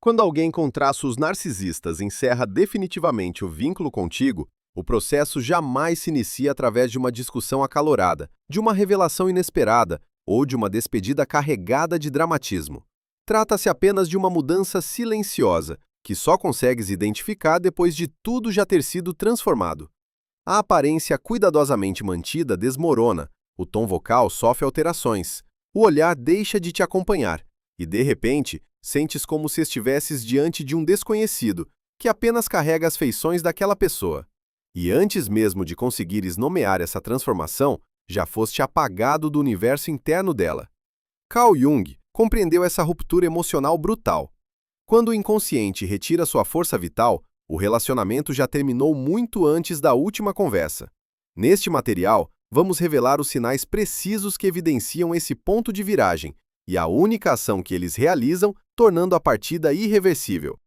Quando alguém com traços narcisistas encerra definitivamente o vínculo contigo, o processo jamais se inicia através de uma discussão acalorada, de uma revelação inesperada ou de uma despedida carregada de dramatismo. Trata-se apenas de uma mudança silenciosa, que só consegues identificar depois de tudo já ter sido transformado. A aparência cuidadosamente mantida desmorona, o tom vocal sofre alterações, o olhar deixa de te acompanhar, e de repente, sentes como se estivesses diante de um desconhecido, que apenas carrega as feições daquela pessoa. E antes mesmo de conseguires nomear essa transformação, já foste apagado do universo interno dela. Carl Jung compreendeu essa ruptura emocional brutal. Quando o inconsciente retira sua força vital, o relacionamento já terminou muito antes da última conversa. Neste material, vamos revelar os sinais precisos que evidenciam esse ponto de viragem e a única ação que eles realizam, tornando a partida irreversível.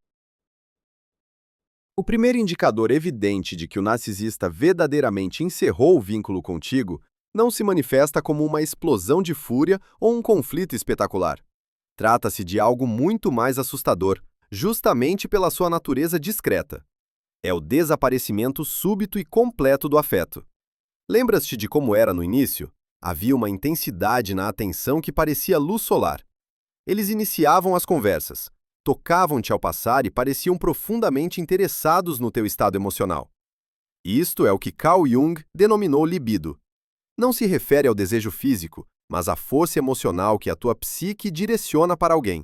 O primeiro indicador evidente de que o narcisista verdadeiramente encerrou o vínculo contigo não se manifesta como uma explosão de fúria ou um conflito espetacular. Trata-se de algo muito mais assustador, justamente pela sua natureza discreta. É o desaparecimento súbito e completo do afeto. Lembras-te de como era no início? Havia uma intensidade na atenção que parecia luz solar. Eles iniciavam as conversas, tocavam-te ao passar e pareciam profundamente interessados no teu estado emocional. Isto é o que Carl Jung denominou libido. Não se refere ao desejo físico, mas à força emocional que a tua psique direciona para alguém.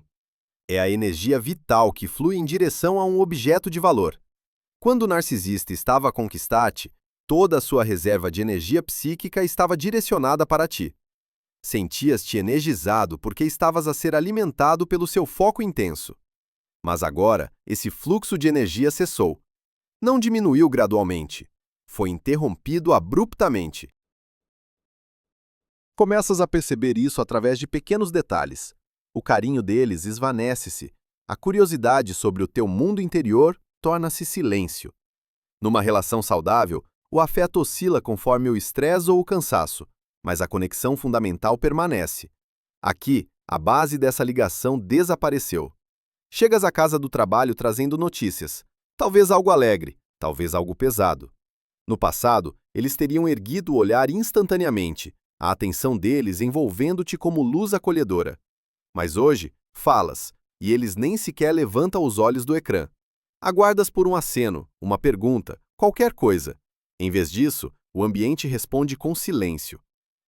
É a energia vital que flui em direção a um objeto de valor. Quando o narcisista estava a conquistar-te, toda a sua reserva de energia psíquica estava direcionada para ti. Sentias-te energizado porque estavas a ser alimentado pelo seu foco intenso. Mas agora, esse fluxo de energia cessou. Não diminuiu gradualmente. Foi interrompido abruptamente. Começas a perceber isso através de pequenos detalhes. O carinho deles esvanece-se. A curiosidade sobre o teu mundo interior torna-se silêncio. Numa relação saudável, o afeto oscila conforme o estresse ou o cansaço, mas a conexão fundamental permanece. Aqui, a base dessa ligação desapareceu. Chegas à casa do trabalho trazendo notícias, talvez algo alegre, talvez algo pesado. No passado, eles teriam erguido o olhar instantaneamente, a atenção deles envolvendo-te como luz acolhedora. Mas hoje, falas, e eles nem sequer levantam os olhos do ecrã. Aguardas por um aceno, uma pergunta, qualquer coisa. Em vez disso, o ambiente responde com silêncio.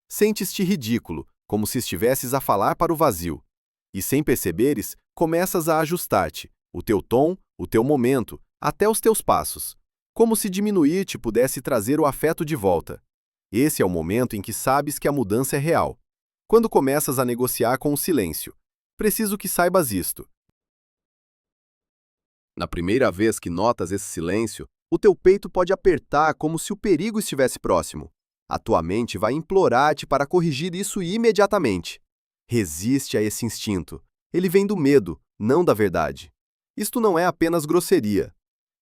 Sentes-te ridículo, como se estivesses a falar para o vazio. E sem perceberes, começas a ajustar-te, o teu tom, o teu momento, até os teus passos. Como se diminuir-te pudesse trazer o afeto de volta. Esse é o momento em que sabes que a mudança é real. Quando começas a negociar com o silêncio. Preciso que saibas isto. Na primeira vez que notas esse silêncio, o teu peito pode apertar como se o perigo estivesse próximo. A tua mente vai implorar-te para corrigir isso imediatamente. Resiste a esse instinto. Ele vem do medo, não da verdade. Isto não é apenas grosseria.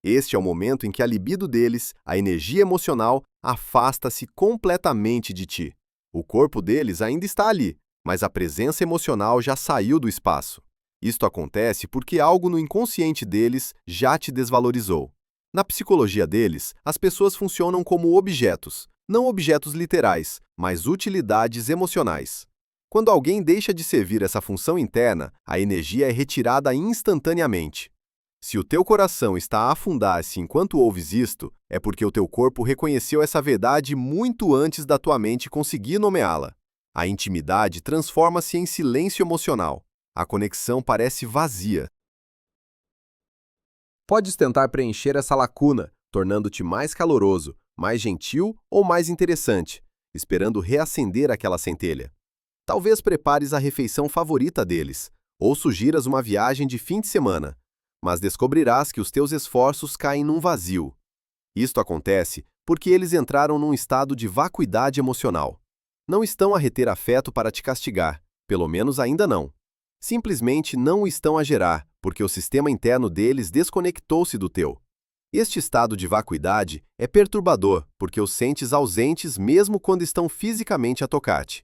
Este é o momento em que a libido deles, a energia emocional, afasta-se completamente de ti. O corpo deles ainda está ali, mas a presença emocional já saiu do espaço. Isto acontece porque algo no inconsciente deles já te desvalorizou. Na psicologia deles, as pessoas funcionam como objetos, não objetos literais, mas utilidades emocionais. Quando alguém deixa de servir essa função interna, a energia é retirada instantaneamente. Se o teu coração está a afundar-se enquanto ouves isto, é porque o teu corpo reconheceu essa verdade muito antes da tua mente conseguir nomeá-la. A intimidade transforma-se em silêncio emocional. A conexão parece vazia. Podes tentar preencher essa lacuna, tornando-te mais caloroso, mais gentil ou mais interessante, esperando reacender aquela centelha. Talvez prepares a refeição favorita deles, ou sugiras uma viagem de fim de semana, mas descobrirás que os teus esforços caem num vazio. Isto acontece porque eles entraram num estado de vacuidade emocional. Não estão a reter afeto para te castigar, pelo menos ainda não. Simplesmente não o estão a gerar, porque o sistema interno deles desconectou-se do teu. Este estado de vacuidade é perturbador, porque os sentes ausentes mesmo quando estão fisicamente a tocar-te.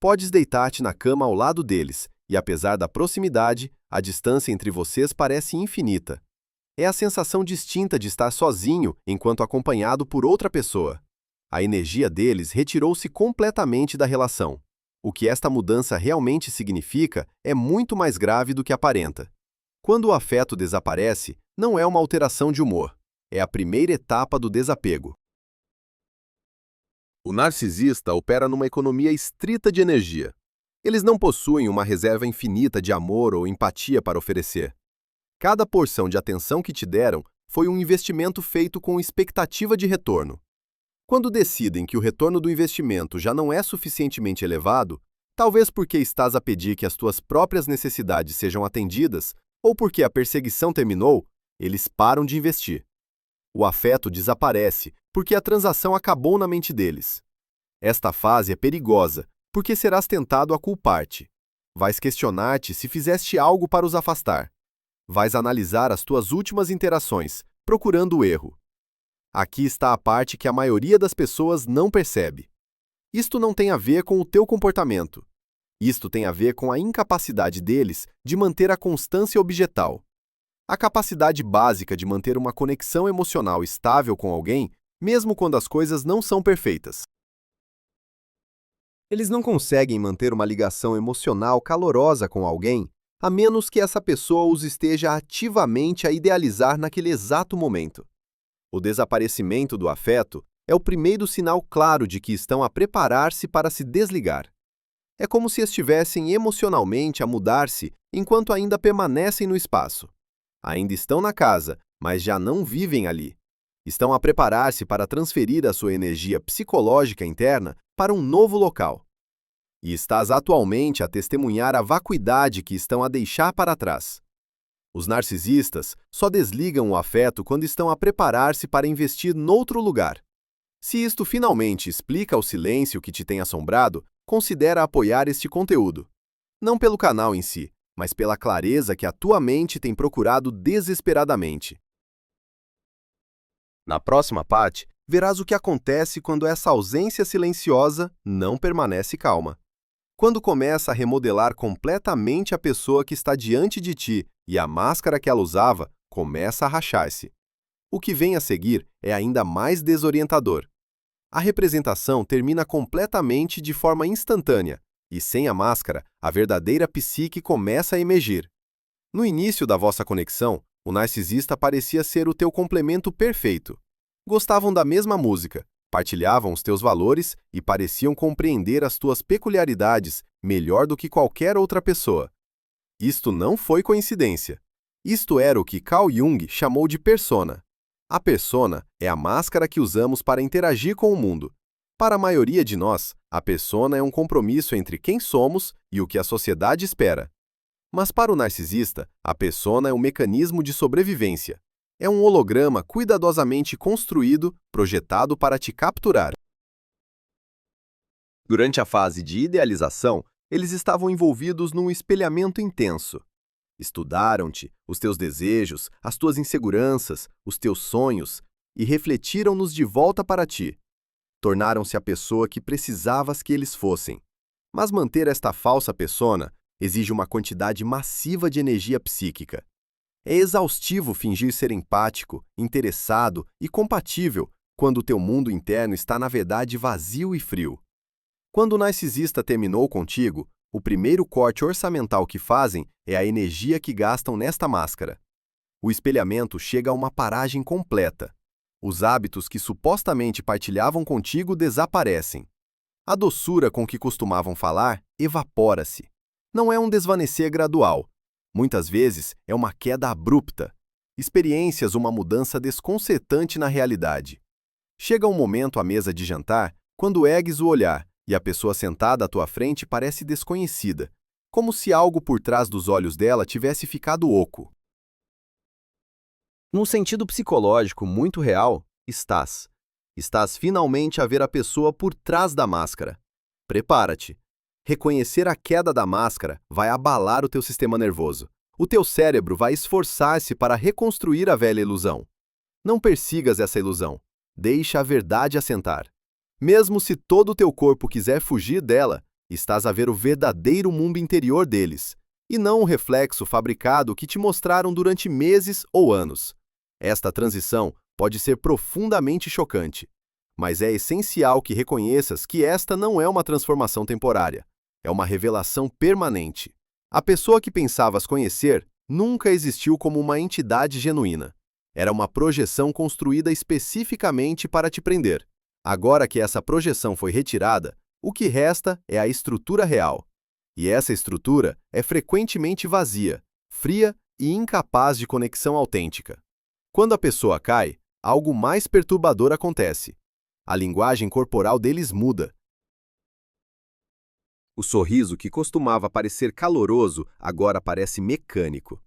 Podes deitar-te na cama ao lado deles, e apesar da proximidade, a distância entre vocês parece infinita. É a sensação distinta de estar sozinho enquanto acompanhado por outra pessoa. A energia deles retirou-se completamente da relação. O que esta mudança realmente significa é muito mais grave do que aparenta. Quando o afeto desaparece, não é uma alteração de humor. É a primeira etapa do desapego. O narcisista opera numa economia estrita de energia. Eles não possuem uma reserva infinita de amor ou empatia para oferecer. Cada porção de atenção que te deram foi um investimento feito com expectativa de retorno. Quando decidem que o retorno do investimento já não é suficientemente elevado, talvez porque estás a pedir que as tuas próprias necessidades sejam atendidas ou porque a perseguição terminou, eles param de investir. O afeto desaparece porque a transação acabou na mente deles. Esta fase é perigosa, porque serás tentado a culpar-te. Vais questionar-te se fizeste algo para os afastar. Vais analisar as tuas últimas interações, procurando o erro. Aqui está a parte que a maioria das pessoas não percebe. Isto não tem a ver com o teu comportamento. Isto tem a ver com a incapacidade deles de manter a constância objetal. A capacidade básica de manter uma conexão emocional estável com alguém, mesmo quando as coisas não são perfeitas. Eles não conseguem manter uma ligação emocional calorosa com alguém, a menos que essa pessoa os esteja ativamente a idealizar naquele exato momento. O desaparecimento do afeto é o primeiro sinal claro de que estão a preparar-se para se desligar. É como se estivessem emocionalmente a mudar-se enquanto ainda permanecem no espaço. Ainda estão na casa, mas já não vivem ali. Estão a preparar-se para transferir a sua energia psicológica interna para um novo local. E estás atualmente a testemunhar a vacuidade que estão a deixar para trás. Os narcisistas só desligam o afeto quando estão a preparar-se para investir noutro lugar. Se isto finalmente explica o silêncio que te tem assombrado, considera apoiar este conteúdo. Não pelo canal em si, mas pela clareza que a tua mente tem procurado desesperadamente. Na próxima parte, verás o que acontece quando essa ausência silenciosa não permanece calma. Quando começa a remodelar completamente a pessoa que está diante de ti e a máscara que ela usava começa a rachar-se. O que vem a seguir é ainda mais desorientador. A representação termina completamente de forma instantânea, e sem a máscara, a verdadeira psique começa a emergir. No início da vossa conexão, o narcisista parecia ser o teu complemento perfeito. Gostavam da mesma música, partilhavam os teus valores e pareciam compreender as tuas peculiaridades melhor do que qualquer outra pessoa. Isto não foi coincidência. Isto era o que Carl Jung chamou de persona. A persona é a máscara que usamos para interagir com o mundo. Para a maioria de nós, a persona é um compromisso entre quem somos e o que a sociedade espera. Mas para o narcisista, a persona é um mecanismo de sobrevivência. É um holograma cuidadosamente construído, projetado para te capturar. Durante a fase de idealização, eles estavam envolvidos num espelhamento intenso. Estudaram-te, os teus desejos, as tuas inseguranças, os teus sonhos, e refletiram-nos de volta para ti. Tornaram-se a pessoa que precisavas que eles fossem. Mas manter esta falsa persona exige uma quantidade massiva de energia psíquica. É exaustivo fingir ser empático, interessado e compatível quando o teu mundo interno está na verdade vazio e frio. Quando o narcisista terminou contigo, o primeiro corte orçamental que fazem é a energia que gastam nesta máscara. O espelhamento chega a uma paragem completa. Os hábitos que supostamente partilhavam contigo desaparecem. A doçura com que costumavam falar evapora-se. Não é um desvanecer gradual. Muitas vezes é uma queda abrupta. Experiências uma mudança desconcertante na realidade. Chega um momento à mesa de jantar, quando ergues o olhar e a pessoa sentada à tua frente parece desconhecida, como se algo por trás dos olhos dela tivesse ficado oco. Num sentido psicológico muito real, estás. Estás finalmente a ver a pessoa por trás da máscara. Prepara-te. Reconhecer a queda da máscara vai abalar o teu sistema nervoso. O teu cérebro vai esforçar-se para reconstruir a velha ilusão. Não persigas essa ilusão. Deixa a verdade assentar. Mesmo se todo o teu corpo quiser fugir dela, estás a ver o verdadeiro mundo interior deles. e não um reflexo fabricado que te mostraram durante meses ou anos. Esta transição pode ser profundamente chocante, mas é essencial que reconheças que esta não é uma transformação temporária, é uma revelação permanente. A pessoa que pensavas conhecer nunca existiu como uma entidade genuína. Era uma projeção construída especificamente para te prender. Agora que essa projeção foi retirada, o que resta é a estrutura real. E essa estrutura é frequentemente vazia, fria e incapaz de conexão autêntica. Quando a pessoa cai, algo mais perturbador acontece. A linguagem corporal deles muda. O sorriso que costumava parecer caloroso agora parece mecânico.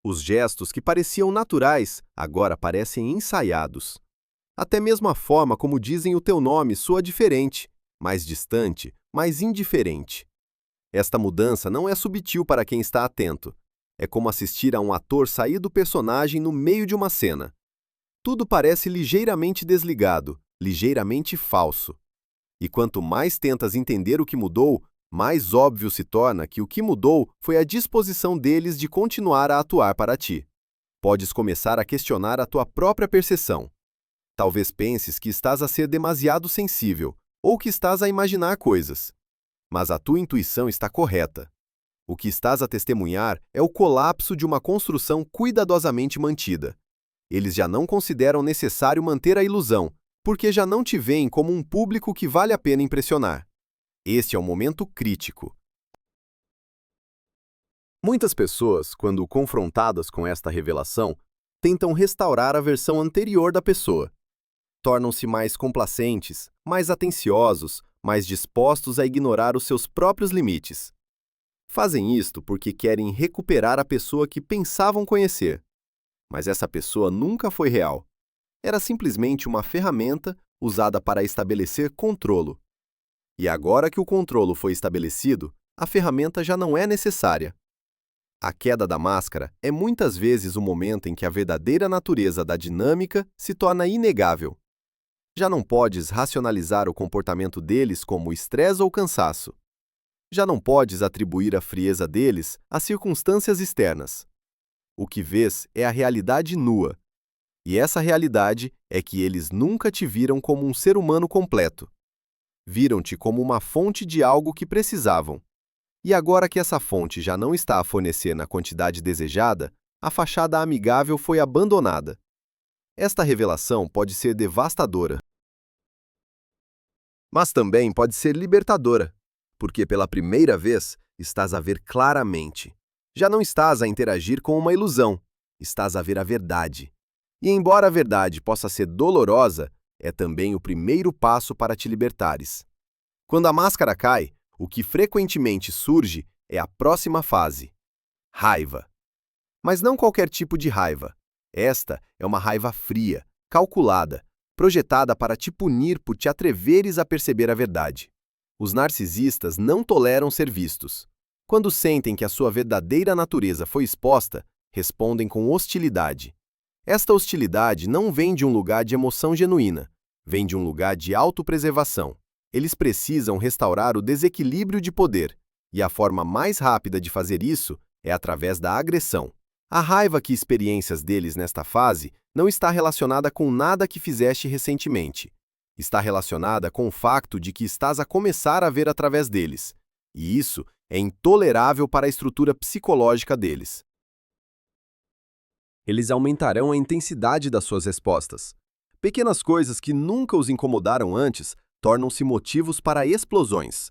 Os gestos que pareciam naturais agora parecem ensaiados. Até mesmo a forma como dizem o teu nome soa diferente, mais distante, mais indiferente. Esta mudança não é sutil para quem está atento. É como assistir a um ator sair do personagem no meio de uma cena. Tudo parece ligeiramente desligado, ligeiramente falso. E quanto mais tentas entender o que mudou, mais óbvio se torna que o que mudou foi a disposição deles de continuar a atuar para ti. Podes começar a questionar a tua própria percepção. Talvez penses que estás a ser demasiado sensível ou que estás a imaginar coisas. Mas a tua intuição está correta. O que estás a testemunhar é o colapso de uma construção cuidadosamente mantida. Eles já não consideram necessário manter a ilusão, porque já não te veem como um público que vale a pena impressionar. Este é o momento crítico. Muitas pessoas, quando confrontadas com esta revelação, tentam restaurar a versão anterior da pessoa. Tornam-se mais complacentes, mais atenciosos, mais dispostos a ignorar os seus próprios limites. Fazem isto porque querem recuperar a pessoa que pensavam conhecer. Mas essa pessoa nunca foi real. Era simplesmente uma ferramenta usada para estabelecer controlo. E agora que o controlo foi estabelecido, a ferramenta já não é necessária. A queda da máscara é muitas vezes o momento em que a verdadeira natureza da dinâmica se torna inegável. Já não podes racionalizar o comportamento deles como estresse ou cansaço. Já não podes atribuir a frieza deles às circunstâncias externas. O que vês é a realidade nua. E essa realidade é que eles nunca te viram como um ser humano completo. Viram-te como uma fonte de algo que precisavam. E agora que essa fonte já não está a fornecer na quantidade desejada, a fachada amigável foi abandonada. Esta revelação pode ser devastadora. Mas também pode ser libertadora, porque pela primeira vez estás a ver claramente. Já não estás a interagir com uma ilusão, estás a ver a verdade. E embora a verdade possa ser dolorosa, é também o primeiro passo para te libertares. Quando a máscara cai, o que frequentemente surge é a próxima fase: raiva. Mas não qualquer tipo de raiva. Esta é uma raiva fria, calculada, projetada para te punir por te atreveres a perceber a verdade. Os narcisistas não toleram ser vistos. Quando sentem que a sua verdadeira natureza foi exposta, respondem com hostilidade. Esta hostilidade não vem de um lugar de emoção genuína, vem de um lugar de autopreservação. Eles precisam restaurar o desequilíbrio de poder, e a forma mais rápida de fazer isso é através da agressão. A raiva que experiencias deles nesta fase não está relacionada com nada que fizeste recentemente. Está relacionada com o facto de que estás a começar a ver através deles, e isso é intolerável para a estrutura psicológica deles. Eles aumentarão a intensidade das suas respostas. Pequenas coisas que nunca os incomodaram antes tornam-se motivos para explosões.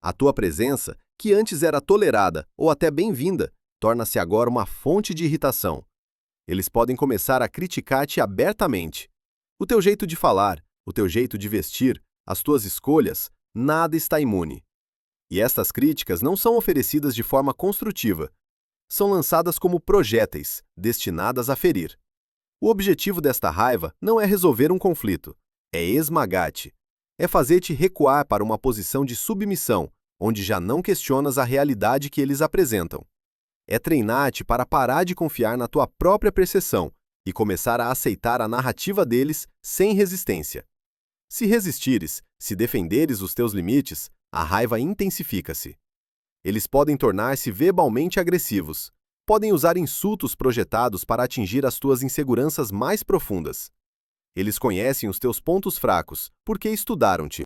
A tua presença, que antes era tolerada ou até bem-vinda, torna-se agora uma fonte de irritação. Eles podem começar a criticar-te abertamente. O teu jeito de falar, o teu jeito de vestir, as tuas escolhas, nada está imune. E estas críticas não são oferecidas de forma construtiva. São lançadas como projéteis, destinadas a ferir. O objetivo desta raiva não é resolver um conflito, é esmagar-te. É fazer-te recuar para uma posição de submissão, onde já não questionas a realidade que eles apresentam. É treinar-te para parar de confiar na tua própria percepção e começar a aceitar a narrativa deles sem resistência. Se resistires, se defenderes os teus limites, a raiva intensifica-se. Eles podem tornar-se verbalmente agressivos. Podem usar insultos projetados para atingir as tuas inseguranças mais profundas. Eles conhecem os teus pontos fracos, porque estudaram-te.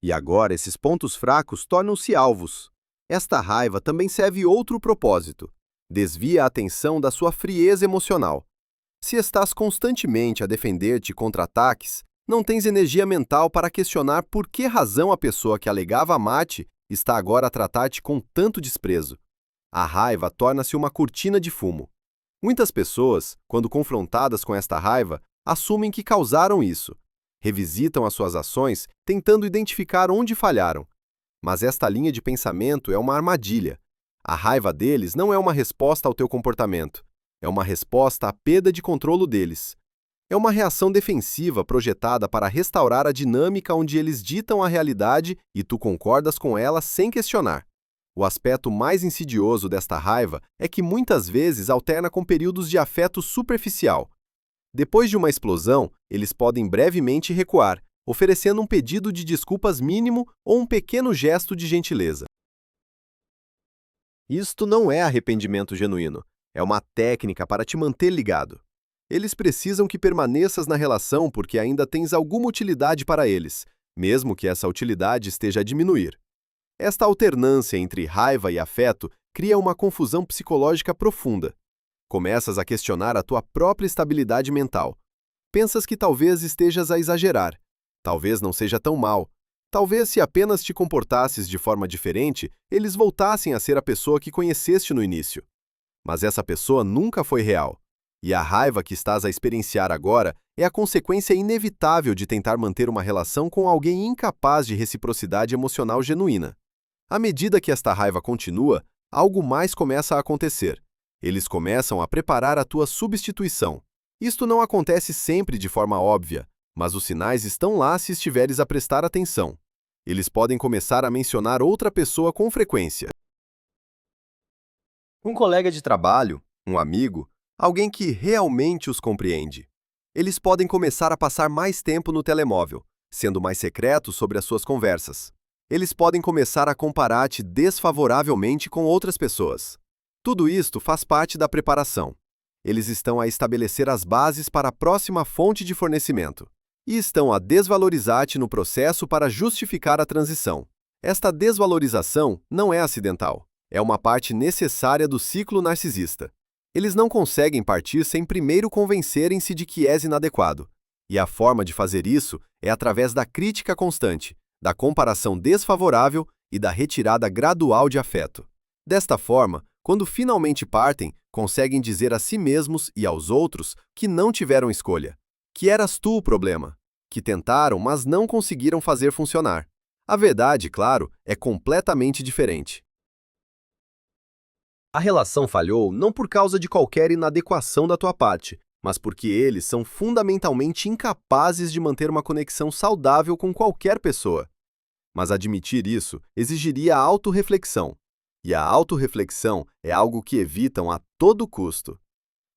E agora esses pontos fracos tornam-se alvos. Esta raiva também serve outro propósito. Desvia a atenção da sua frieza emocional. Se estás constantemente a defender-te contra ataques, não tens energia mental para questionar por que razão a pessoa que alegava amar-te está agora a tratar-te com tanto desprezo. A raiva torna-se uma cortina de fumo. Muitas pessoas, quando confrontadas com esta raiva, assumem que causaram isso. Revisitam as suas ações, tentando identificar onde falharam. Mas esta linha de pensamento é uma armadilha. A raiva deles não é uma resposta ao teu comportamento. É uma resposta à perda de controle deles. É uma reação defensiva projetada para restaurar a dinâmica onde eles ditam a realidade e tu concordas com ela sem questionar. O aspecto mais insidioso desta raiva é que muitas vezes alterna com períodos de afeto superficial. Depois de uma explosão, eles podem brevemente recuar, oferecendo um pedido de desculpas mínimo ou um pequeno gesto de gentileza. Isto não é arrependimento genuíno. É uma técnica para te manter ligado. Eles precisam que permaneças na relação porque ainda tens alguma utilidade para eles, mesmo que essa utilidade esteja a diminuir. Esta alternância entre raiva e afeto cria uma confusão psicológica profunda. Começas a questionar a tua própria estabilidade mental. Pensas que talvez estejas a exagerar. Talvez não seja tão mal. Talvez, se apenas te comportasses de forma diferente, eles voltassem a ser a pessoa que conheceste no início. Mas essa pessoa nunca foi real. E a raiva que estás a experienciar agora é a consequência inevitável de tentar manter uma relação com alguém incapaz de reciprocidade emocional genuína. À medida que esta raiva continua, algo mais começa a acontecer. Eles começam a preparar a tua substituição. Isto não acontece sempre de forma óbvia, mas os sinais estão lá se estiveres a prestar atenção. Eles podem começar a mencionar outra pessoa com frequência. Um colega de trabalho, um amigo, alguém que realmente os compreende. Eles podem começar a passar mais tempo no telemóvel, sendo mais secretos sobre as suas conversas. Eles podem começar a comparar-te desfavoravelmente com outras pessoas. Tudo isto faz parte da preparação. Eles estão a estabelecer as bases para a próxima fonte de fornecimento. E estão a desvalorizar-te no processo para justificar a transição. Esta desvalorização não é acidental. É uma parte necessária do ciclo narcisista. Eles não conseguem partir sem primeiro convencerem-se de que és inadequado. E a forma de fazer isso é através da crítica constante, da comparação desfavorável e da retirada gradual de afeto. Desta forma, quando finalmente partem, conseguem dizer a si mesmos e aos outros que não tiveram escolha, que eras tu o problema, que tentaram, mas não conseguiram fazer funcionar. A verdade, claro, é completamente diferente. A relação falhou não por causa de qualquer inadequação da tua parte, mas porque eles são fundamentalmente incapazes de manter uma conexão saudável com qualquer pessoa. Mas admitir isso exigiria autorreflexão. E a autorreflexão é algo que evitam a todo custo.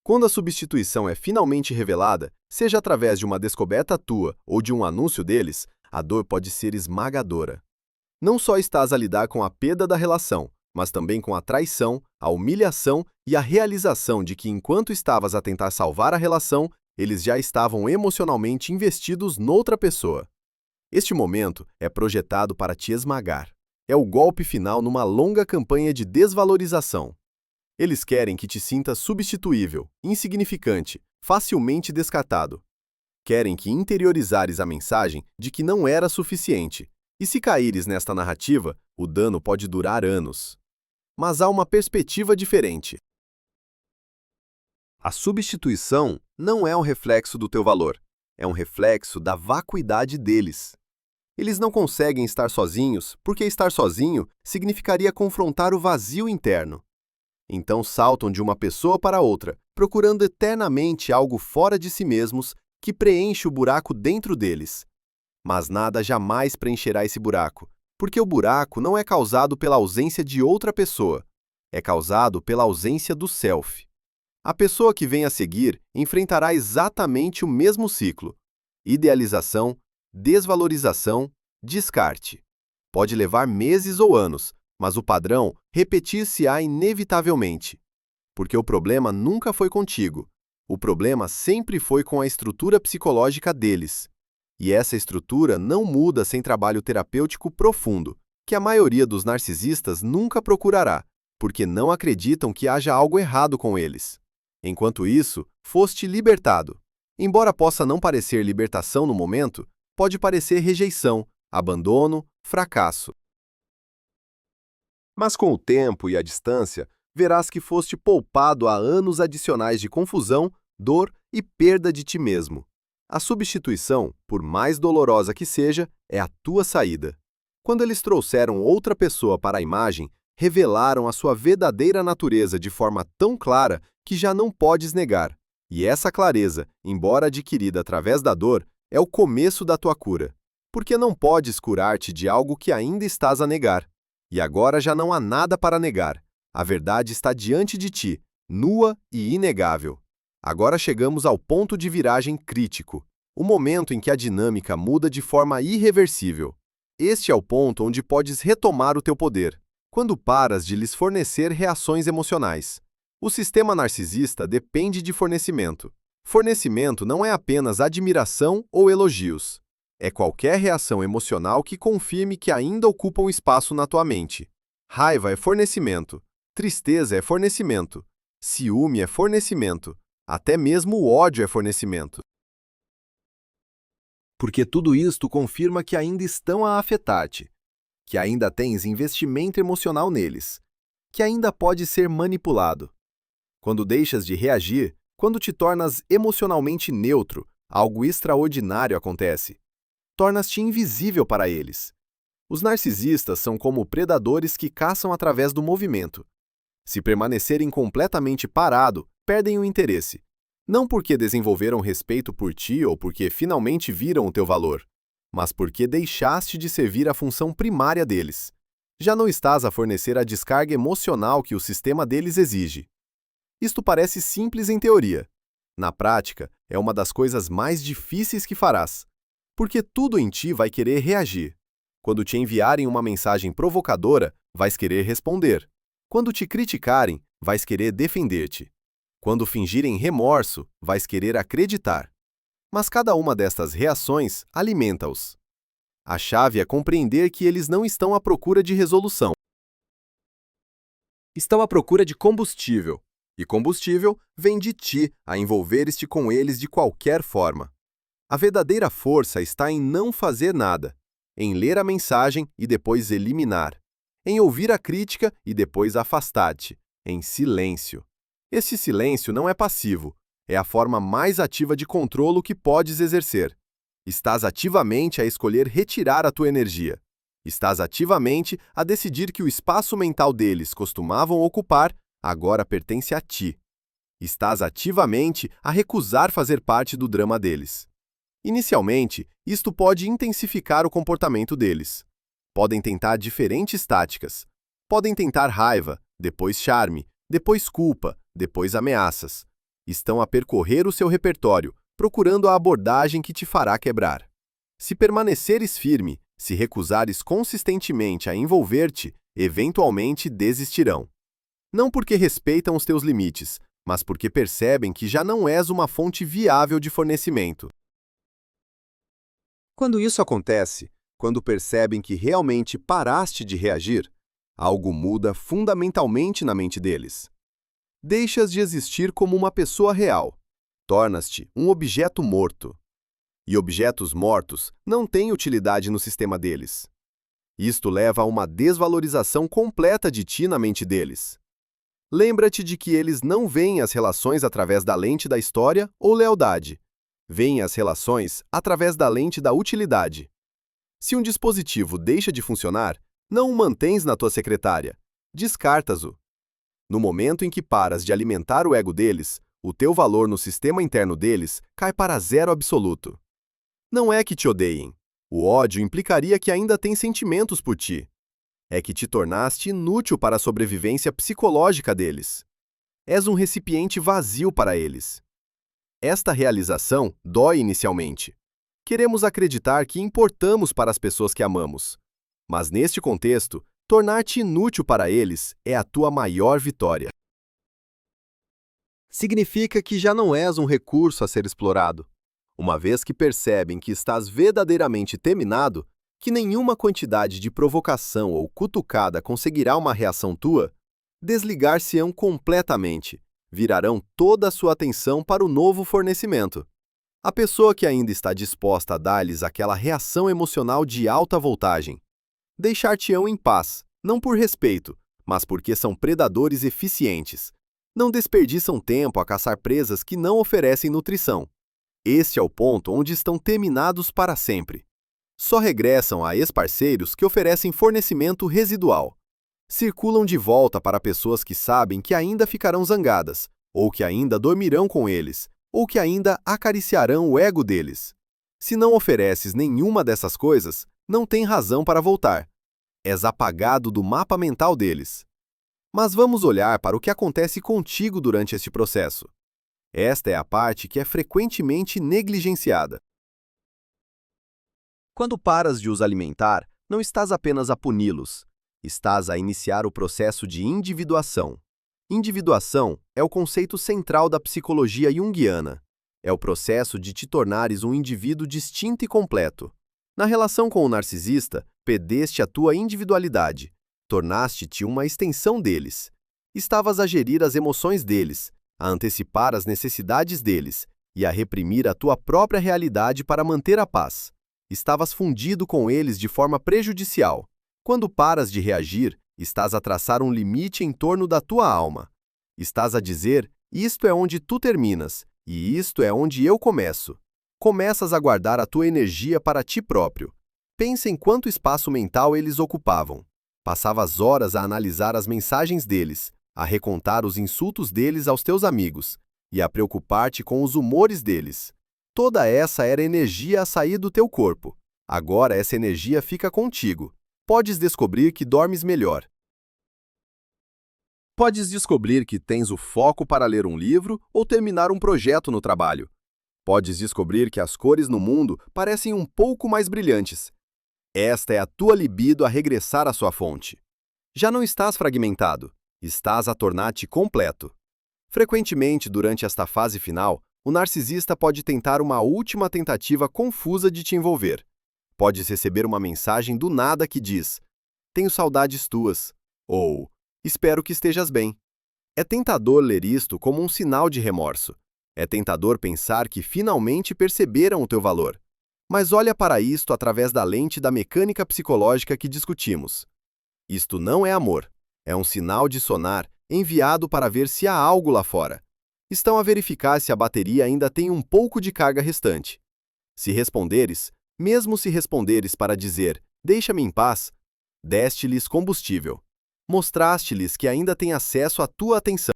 Quando a substituição é finalmente revelada, seja através de uma descoberta tua ou de um anúncio deles, a dor pode ser esmagadora. Não só estás a lidar com a perda da relação, mas também com a traição, a humilhação e a realização de que enquanto estavas a tentar salvar a relação, eles já estavam emocionalmente investidos noutra pessoa. Este momento é projetado para te esmagar. É o golpe final numa longa campanha de desvalorização. Eles querem que te sintas substituível, insignificante, facilmente descartado. Querem que interiorizares a mensagem de que não era suficiente. E se caíres nesta narrativa, o dano pode durar anos. Mas há uma perspectiva diferente. A substituição não é um reflexo do teu valor, é um reflexo da vacuidade deles. Eles não conseguem estar sozinhos, porque estar sozinho significaria confrontar o vazio interno. Então saltam de uma pessoa para outra, procurando eternamente algo fora de si mesmos que preenche o buraco dentro deles. Mas nada jamais preencherá esse buraco, porque o buraco não é causado pela ausência de outra pessoa, é causado pela ausência do self. A pessoa que vem a seguir enfrentará exatamente o mesmo ciclo: idealização, desvalorização, descarte. Pode levar meses ou anos, mas o padrão repetir-se-á inevitavelmente. Porque o problema nunca foi contigo. O problema sempre foi com a estrutura psicológica deles. E essa estrutura não muda sem trabalho terapêutico profundo, que a maioria dos narcisistas nunca procurará, porque não acreditam que haja algo errado com eles. Enquanto isso, foste libertado. Embora possa não parecer libertação no momento, pode parecer rejeição, abandono, fracasso. Mas com o tempo e a distância, verás que foste poupado a anos adicionais de confusão, dor e perda de ti mesmo. A substituição, por mais dolorosa que seja, é a tua saída. Quando eles trouxeram outra pessoa para a imagem, revelaram a sua verdadeira natureza de forma tão clara que já não podes negar. E essa clareza, embora adquirida através da dor, é o começo da tua cura. Porque não podes curar-te de algo que ainda estás a negar. E agora já não há nada para negar. A verdade está diante de ti, nua e inegável. Agora chegamos ao ponto de viragem crítico, o momento em que a dinâmica muda de forma irreversível. Este é o ponto onde podes retomar o teu poder, quando paras de lhes fornecer reações emocionais. O sistema narcisista depende de fornecimento. Fornecimento não é apenas admiração ou elogios. É qualquer reação emocional que confirme que ainda ocupa um espaço na tua mente. Raiva é fornecimento. Tristeza é fornecimento. Ciúme é fornecimento. Até mesmo o ódio é fornecimento. Porque tudo isto confirma que ainda estão a afetar-te, que ainda tens investimento emocional neles, que ainda pode ser manipulado. Quando deixas de reagir, quando te tornas emocionalmente neutro, algo extraordinário acontece. Tornas-te invisível para eles. Os narcisistas são como predadores que caçam através do movimento. Se permanecerem completamente parado, perdem o interesse. Não porque desenvolveram respeito por ti ou porque finalmente viram o teu valor, mas porque deixaste de servir a função primária deles. Já não estás a fornecer a descarga emocional que o sistema deles exige. Isto parece simples em teoria. Na prática, é uma das coisas mais difíceis que farás, porque tudo em ti vai querer reagir. Quando te enviarem uma mensagem provocadora, vais querer responder. Quando te criticarem, vais querer defender-te. Quando fingirem remorso, vais querer acreditar. Mas cada uma destas reações alimenta-os. A chave é compreender que eles não estão à procura de resolução. Estão à procura de combustível. E combustível vem de ti a envolveres-te com eles de qualquer forma. A verdadeira força está em não fazer nada, em ler a mensagem e depois eliminar, em ouvir a crítica e depois afastar-te, em silêncio. Esse silêncio não é passivo, é a forma mais ativa de controlo que podes exercer. Estás ativamente a escolher retirar a tua energia. Estás ativamente a decidir que o espaço mental deles costumavam ocupar agora pertence a ti. Estás ativamente a recusar fazer parte do drama deles. Inicialmente, isto pode intensificar o comportamento deles. Podem tentar diferentes táticas. Podem tentar raiva, depois charme, depois culpa, depois ameaças. Estão a percorrer o seu repertório, procurando a abordagem que te fará quebrar. Se permaneceres firme, se recusares consistentemente a envolver-te, eventualmente desistirão. Não porque respeitam os teus limites, mas porque percebem que já não és uma fonte viável de fornecimento. Quando isso acontece, quando percebem que realmente paraste de reagir, algo muda fundamentalmente na mente deles. Deixas de existir como uma pessoa real. Tornas-te um objeto morto. E objetos mortos não têm utilidade no sistema deles. Isto leva a uma desvalorização completa de ti na mente deles. Lembra-te de que eles não veem as relações através da lente da história ou lealdade. Veem as relações através da lente da utilidade. Se um dispositivo deixa de funcionar, não o mantens na tua secretária. Descartas-o. No momento em que paras de alimentar o ego deles, o teu valor no sistema interno deles cai para zero absoluto. Não é que te odeiem. O ódio implicaria que ainda têm sentimentos por ti. É que te tornaste inútil para a sobrevivência psicológica deles. És um recipiente vazio para eles. Esta realização dói inicialmente. Queremos acreditar que importamos para as pessoas que amamos. Mas neste contexto, tornar-te inútil para eles é a tua maior vitória. Significa que já não és um recurso a ser explorado. Uma vez que percebem que estás verdadeiramente terminado, que nenhuma quantidade de provocação ou cutucada conseguirá uma reação tua, desligar-se-ão completamente, virarão toda a sua atenção para o novo fornecimento. A pessoa que ainda está disposta a dar-lhes aquela reação emocional de alta voltagem, deixar-te-ão em paz, não por respeito, mas porque são predadores eficientes. Não desperdiçam tempo a caçar presas que não oferecem nutrição. Este é o ponto onde estão terminados para sempre. Só regressam a ex-parceiros que oferecem fornecimento residual. Circulam de volta para pessoas que sabem que ainda ficarão zangadas, ou que ainda dormirão com eles, ou que ainda acariciarão o ego deles. Se não ofereces nenhuma dessas coisas, não tem razão para voltar. És apagado do mapa mental deles. Mas vamos olhar para o que acontece contigo durante este processo. Esta é a parte que é frequentemente negligenciada. Quando paras de os alimentar, não estás apenas a puni-los. Estás a iniciar o processo de individuação. Individuação é o conceito central da psicologia junguiana. É o processo de te tornares um indivíduo distinto e completo. Na relação com o narcisista, perdeste a tua individualidade. Tornaste-te uma extensão deles. Estavas a gerir as emoções deles, a antecipar as necessidades deles e a reprimir a tua própria realidade para manter a paz. Estavas fundido com eles de forma prejudicial. Quando paras de reagir, estás a traçar um limite em torno da tua alma. Estás a dizer, isto é onde tu terminas, e isto é onde eu começo. Começas a guardar a tua energia para ti próprio. Pensa em quanto espaço mental eles ocupavam. Passavas horas a analisar as mensagens deles, a recontar os insultos deles aos teus amigos e a preocupar-te com os humores deles. Toda essa era energia a sair do teu corpo. Agora essa energia fica contigo. Podes descobrir que dormes melhor. Podes descobrir que tens o foco para ler um livro ou terminar um projeto no trabalho. Podes descobrir que as cores no mundo parecem um pouco mais brilhantes. Esta é a tua libido a regressar à sua fonte. Já não estás fragmentado, estás a tornar-te completo. Frequentemente, durante esta fase final, o narcisista pode tentar uma última tentativa confusa de te envolver. Podes receber uma mensagem do nada que diz: "Tenho saudades tuas", ou "Espero que estejas bem". É tentador ler isto como um sinal de remorso. É tentador pensar que finalmente perceberam o teu valor. Mas olha para isto através da lente da mecânica psicológica que discutimos. Isto não é amor. É um sinal de sonar enviado para ver se há algo lá fora. Estão a verificar se a bateria ainda tem um pouco de carga restante. Se responderes, mesmo se responderes para dizer, deixa-me em paz, deste-lhes combustível. Mostraste-lhes que ainda têm acesso à tua atenção.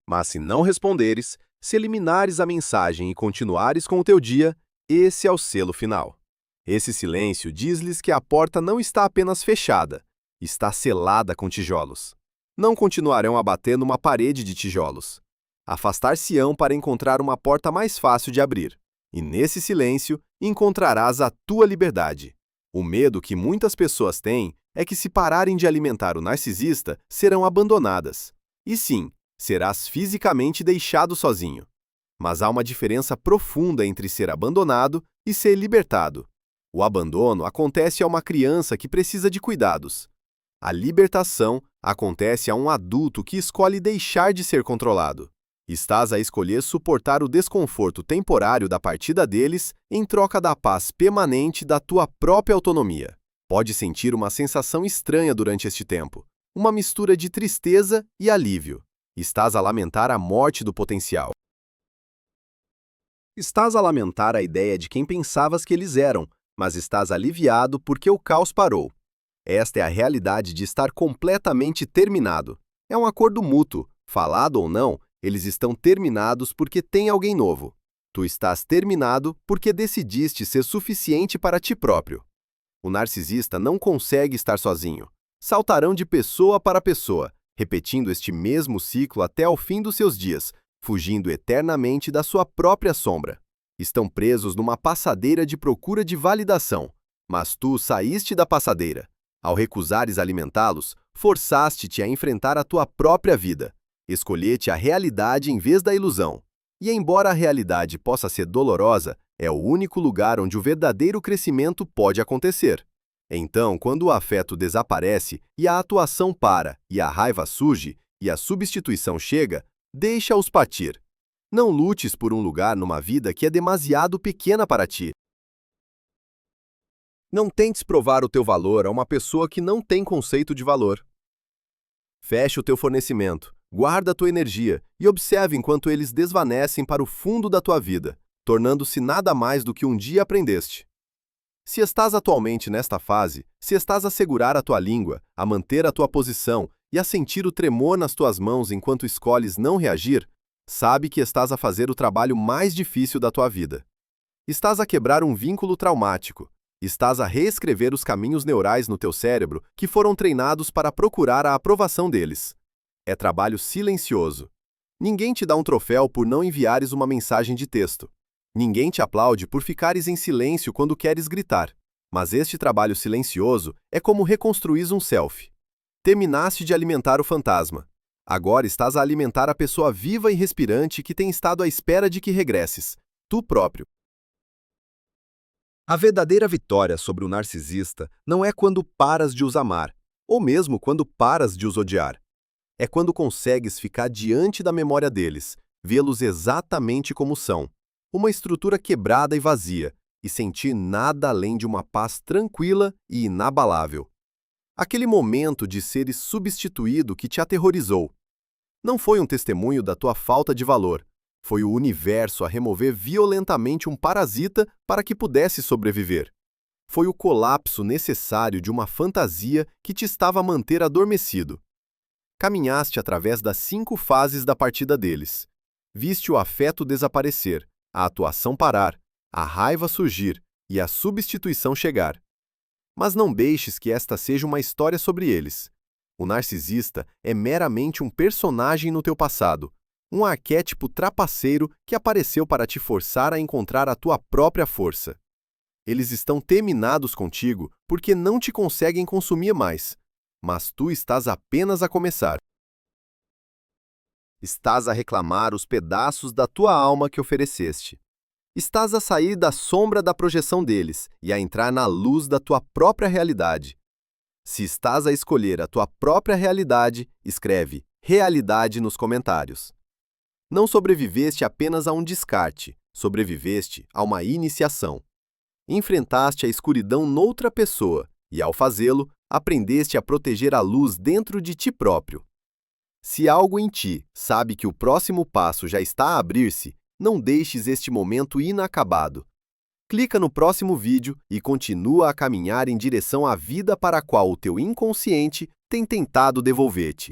Mas se não responderes, se eliminares a mensagem e continuares com o teu dia, esse é o selo final. Esse silêncio diz-lhes que a porta não está apenas fechada, está selada com tijolos. Não continuarão a bater numa parede de tijolos. Afastar-se-ão para encontrar uma porta mais fácil de abrir. E nesse silêncio encontrarás a tua liberdade. O medo que muitas pessoas têm é que se pararem de alimentar o narcisista, serão abandonadas. E sim, serás fisicamente deixado sozinho. Mas há uma diferença profunda entre ser abandonado e ser libertado. O abandono acontece a uma criança que precisa de cuidados. A libertação acontece a um adulto que escolhe deixar de ser controlado. Estás a escolher suportar o desconforto temporário da partida deles em troca da paz permanente da tua própria autonomia. Pode sentir uma sensação estranha durante este tempo, uma mistura de tristeza e alívio. Estás a lamentar a morte do potencial. Estás a lamentar a ideia de quem pensavas que eles eram, mas estás aliviado porque o caos parou. Esta é a realidade de estar completamente terminado. É um acordo mútuo. Falado ou não, eles estão terminados porque tem alguém novo. Tu estás terminado porque decidiste ser suficiente para ti próprio. O narcisista não consegue estar sozinho. Saltarão de pessoa para pessoa, repetindo este mesmo ciclo até ao fim dos seus dias, fugindo eternamente da sua própria sombra. Estão presos numa passadeira de procura de validação. Mas tu saíste da passadeira. Ao recusares alimentá-los, forçaste-te a enfrentar a tua própria vida. Escolhete a realidade em vez da ilusão. E embora a realidade possa ser dolorosa, é o único lugar onde o verdadeiro crescimento pode acontecer. Então, quando o afeto desaparece e a atuação para, e a raiva surge, e a substituição chega, deixa-os partir. Não lutes por um lugar numa vida que é demasiado pequena para ti. Não tentes provar o teu valor a uma pessoa que não tem conceito de valor. Feche o teu fornecimento, guarda a tua energia e observe enquanto eles desvanecem para o fundo da tua vida, tornando-se nada mais do que um dia aprendeste. Se estás atualmente nesta fase, se estás a segurar a tua língua, a manter a tua posição e a sentir o tremor nas tuas mãos enquanto escolhes não reagir, sabe que estás a fazer o trabalho mais difícil da tua vida. Estás a quebrar um vínculo traumático. Estás a reescrever os caminhos neurais no teu cérebro que foram treinados para procurar a aprovação deles. É trabalho silencioso. Ninguém te dá um troféu por não enviares uma mensagem de texto. Ninguém te aplaude por ficares em silêncio quando queres gritar. Mas este trabalho silencioso é como reconstruir um selfie. Terminaste de alimentar o fantasma. Agora estás a alimentar a pessoa viva e respirante que tem estado à espera de que regresses, tu próprio. A verdadeira vitória sobre o narcisista não é quando paras de os amar, ou mesmo quando paras de os odiar. É quando consegues ficar diante da memória deles, vê-los exatamente como são, uma estrutura quebrada e vazia, e sentir nada além de uma paz tranquila e inabalável. Aquele momento de seres substituído que te aterrorizou. Não foi um testemunho da tua falta de valor. Foi o universo a remover violentamente um parasita para que pudesse sobreviver. Foi o colapso necessário de uma fantasia que te estava a manter adormecido. Caminhaste através das 5 fases da partida deles. Viste o afeto desaparecer, a atuação parar, a raiva surgir e a substituição chegar. Mas não deixes que esta seja uma história sobre eles. O narcisista é meramente um personagem no teu passado, um arquétipo trapaceiro que apareceu para te forçar a encontrar a tua própria força. Eles estão terminados contigo porque não te conseguem consumir mais, mas tu estás apenas a começar. Estás a reclamar os pedaços da tua alma que ofereceste. Estás a sair da sombra da projeção deles e a entrar na luz da tua própria realidade. Se estás a escolher a tua própria realidade, escreve realidade nos comentários. Não sobreviveste apenas a um descarte, sobreviveste a uma iniciação. Enfrentaste a escuridão noutra pessoa e, ao fazê-lo, aprendeste a proteger a luz dentro de ti próprio. Se algo em ti sabe que o próximo passo já está a abrir-se, não deixes este momento inacabado. Clica no próximo vídeo e continua a caminhar em direção à vida para a qual o teu inconsciente tem tentado devolver-te.